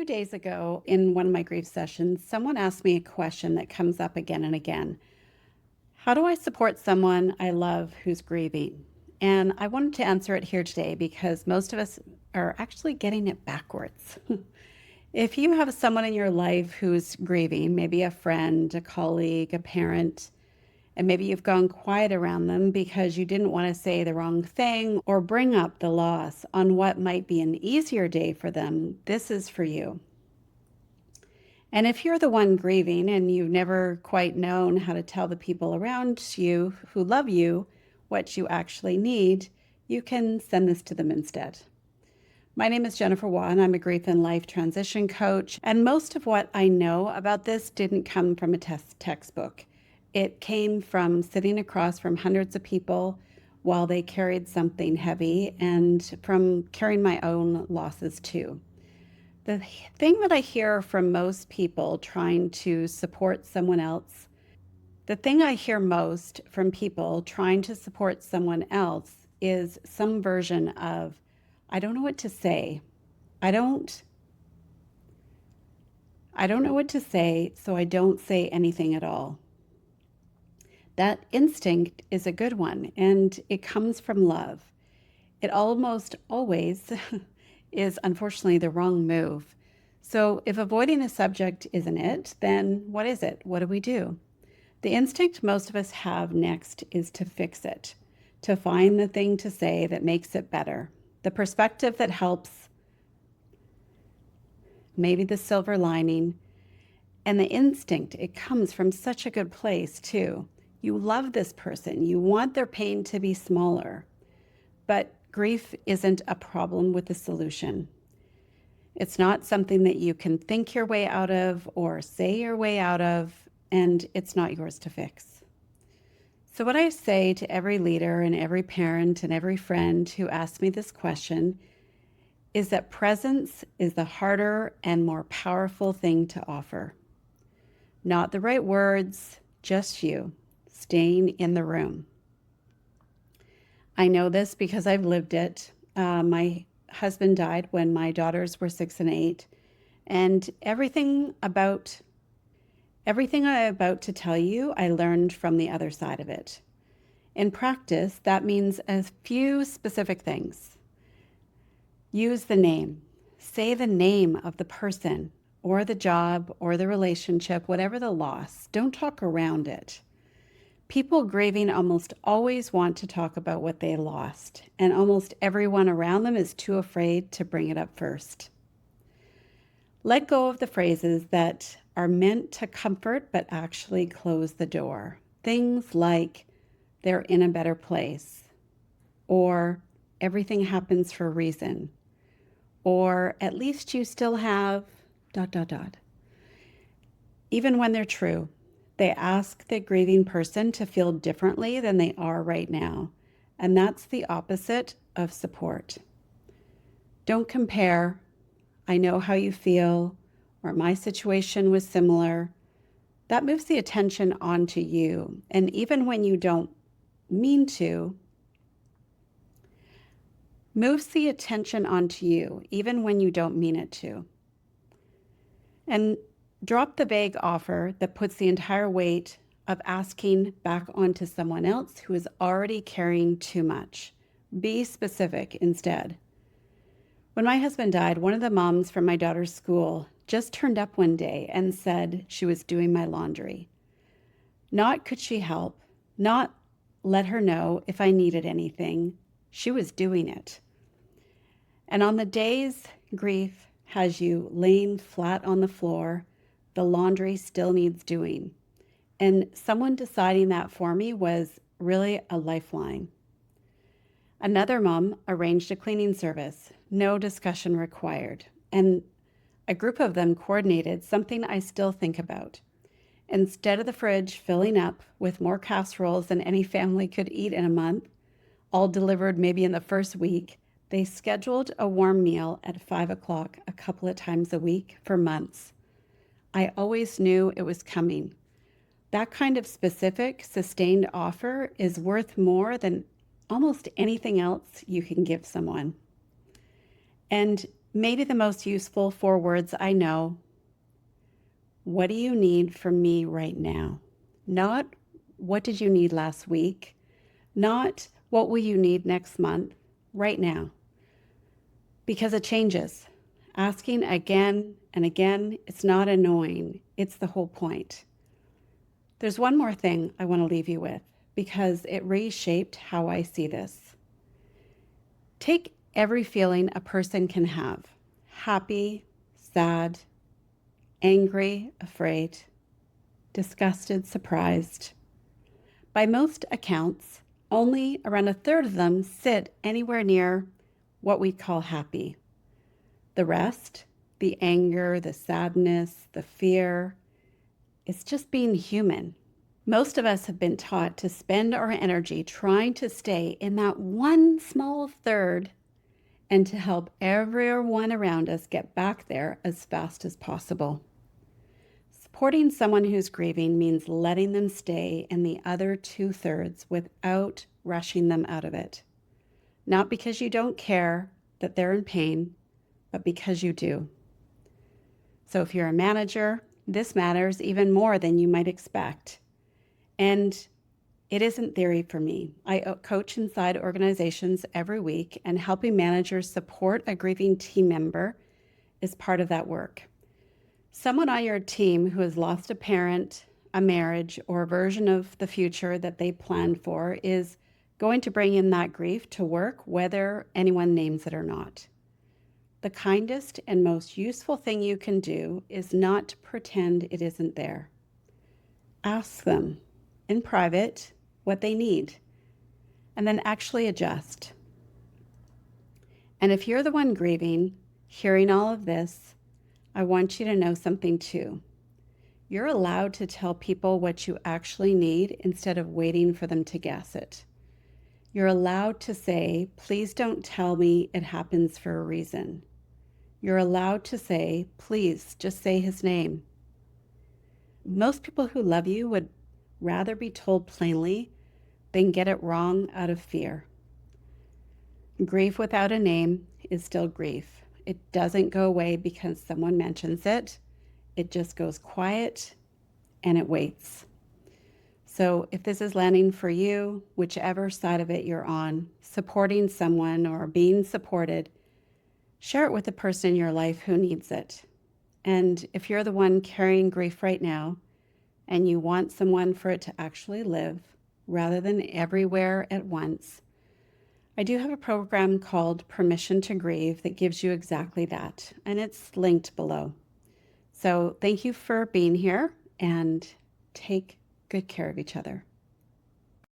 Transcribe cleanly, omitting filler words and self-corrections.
days ago in one of my grief sessions, someone asked me a question that comes up again and again. How do I support someone I love who's grieving? And I wanted to answer it here today because most of us are actually getting it backwards. If you have someone in your life who's grieving, maybe a friend, a colleague, a parent, and maybe you've gone quiet around them because you didn't want to say the wrong thing or bring up the loss on what might be an easier day for them, this is for you. And if you're the one grieving and you've never quite known how to tell the people around you who love you what you actually need, you can send this to them instead. My name is Jennifer Waugh, and I'm a grief and life transition coach. And most of what I know about this didn't come from a textbook. It came from sitting across from hundreds of people while they carried something heavy and from carrying my own losses too. The thing that I hear from most people trying to support someone else, the thing I hear most from people trying to support someone else is some version of, I don't know what to say. I don't know what to say, so I don't say anything at all. That instinct is a good one, and it comes from love. It almost always is unfortunately the wrong move. So if avoiding a subject isn't it, then what is it? What do we do? The instinct most of us have next is to fix it, to find the thing to say that makes it better, the perspective that helps, maybe the silver lining. And the instinct, it comes from such a good place too. You love this person. You want their pain to be smaller. But grief isn't a problem with a solution. It's not something that you can think your way out of or say your way out of, and it's not yours to fix. So what I say to every leader and every parent and every friend who asks me this question is that presence is the harder and more powerful thing to offer. Not the right words, just you, staying in the room. I know this because I've lived it. My husband died when my daughters were 6 and 8, and everything I'm about to tell you, I learned from the other side of it. In practice, that means a few specific things. Use the name. Say the name of the person or the job or the relationship, whatever the loss. Don't talk around it. People grieving almost always want to talk about what they lost, and almost everyone around them is too afraid to bring it up first. Let go of the phrases that are meant to comfort but actually close the door. Things like, they're in a better place, or everything happens for a reason, or at least you still have ... Even when they're true, they ask the grieving person to feel differently than they are right now, and that's the opposite of support. Don't compare, I know how you feel, or my situation was similar. That moves the attention onto you, and even when you don't mean to, moves the attention onto you, even when you don't mean it to. And drop the vague offer that puts the entire weight of asking back onto someone else who is already carrying too much. Be specific instead. When my husband died, one of the moms from my daughter's school just turned up one day and said she was doing my laundry. Not could she help, not let her know if I needed anything. She was doing it. And on the days grief has you laying flat on the floor, the laundry still needs doing. And someone deciding that for me was really a lifeline. Another mom arranged a cleaning service, no discussion required. And a group of them coordinated something I still think about. Instead of the fridge filling up with more casseroles than any family could eat in a month, all delivered maybe in the first week, they scheduled a warm meal at 5 o'clock a couple of times a week for months. I always knew it was coming. That kind of specific, sustained offer is worth more than almost anything else you can give someone. And Maybe the most useful 4 words I know. What do you need from me right now? Not what did you need last week? Not what will you need next month? Right now. Because it changes. Asking again and again, it's not annoying. It's the whole point. There's one more thing I want to leave you with because it reshaped how I see this. Take every feeling a person can have: happy, sad, angry, afraid, disgusted, surprised. By most accounts, only around a third of them sit anywhere near what we call happy. The rest, the anger, the sadness, the fear, it's just being human. Most of us have been taught to spend our energy trying to stay in that one small third and to help everyone around us get back there as fast as possible. Supporting someone who's grieving means letting them stay in the other 2/3 without rushing them out of it. Not because you don't care that they're in pain, but because you do. So if you're a manager, this matters even more than you might expect. And it isn't theory for me. I coach inside organizations every week, and helping managers support a grieving team member is part of that work. Someone on your team who has lost a parent, a marriage, or a version of the future that they planned for is going to bring in that grief to work, whether anyone names it or not. The kindest and most useful thing you can do is not to pretend it isn't there. Ask them in private what they need, and then actually adjust. And if you're the one grieving, hearing all of this, I want you to know something too. You're allowed to tell people what you actually need instead of waiting for them to guess it. You're allowed to say, please don't tell me it happens for a reason. You're allowed to say, please just say his name. Most people who love you would rather be told plainly than get it wrong out of fear. Grief without a name is still grief. It doesn't go away because someone mentions it. It just goes quiet and it waits. So if this is landing for you, whichever side of it you're on, supporting someone or being supported, share it with the person in your life who needs it. And if you're the one carrying grief right now and you want someone for it to actually live rather than everywhere at once, I do have a program called Permission to Grieve that gives you exactly that, and it's linked below. So thank you for being here, and take good care of each other.